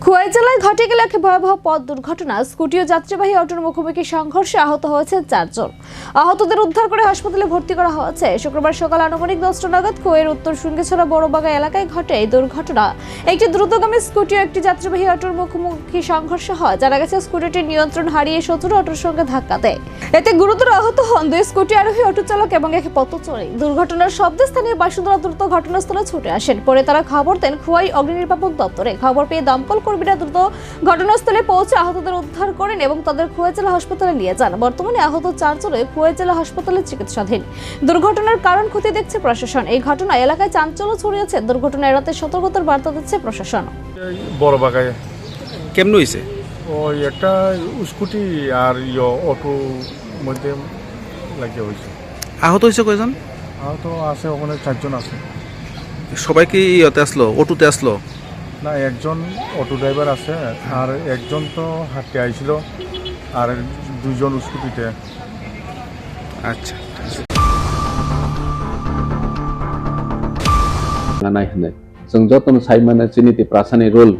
খোয়াই জেলায় ঘটে গেল এক ভয়াবহ পথ দুর্ঘটনা। স্কুটি ও যাত্রীবাহী অটোর মুখোমুখি সংঘর্ষে আহত হয়েছে 4 জন। আহতদের উদ্ধার করে হাসপাতালে ভর্তি করা হয়েছে। শুক্রবার সকাল আনুমানিক 10টা নাগাদ খোয়াইয়ের উত্তর সুঙ্গেছড়া বড়বাগা এলাকায় ঘটে এই দুর্ঘটনা। একটি দ্রুতগামী স্কুটি ও একটি যাত্রীবাহী অটোর মুখোমুখি সংঘর্ষ হয়। জানা গেছে স্কুটিটি নিয়ন্ত্রণ হারিয়ে শত্রু অটোর সঙ্গে ধাক্কা দেয়। এতে গুরুতর আহত হন 2 স্কুটি আরোহী, অটো চালক এবং এক পথচারী। দুর্ঘটনার শব্দে স্থানীয় বাসিন্দারা দ্রুত ঘটনাস্থলে ছুটে আসেন। পরে তারা খবর দেন খোয়াই অগ্নি নির্বাপক দপ্তরে। খবর পেয়ে দমকল কর্মীরা দ্রুত ঘটনাস্থলে পৌঁছে আহতদের উদ্ধার করেন এবং তাদের খোয়াই জেলা হাসপাতালে নিয়ে যান। বর্তমানে আহত 4 জনে খোয়াই জেলা হাসপাতালে চিকিৎসাধীন। দুর্ঘটনার কারণ খতিয়ে দেখছে প্রশাসন। এই ঘটনায় এলাকায় চাঞ্চল্য ছড়িয়েছে। দুর্ঘটনা এড়াতে সতর্কতার বার্তা দিচ্ছে প্রশাসন। বড় বাগায় কেমন হয়েছে? ওই একটা স্কুটি আর অটো মধ্যে লাগিয়ে হয়েছে। আহত হয়েছে কয়জন? আর তো আছে, ওখানে 4 জন আছে। সবাই কি ইয়েতে আসলো, অটোতে আসলো? না, একজন অটো ড্রাইভার আছে, আর একজন তো হাঁটতে আইছিল, আর 2 জন স্কুটিতে। আচ্ছা, नायहैनो जों जतन साइमाना जिनिति प्रासानि रुल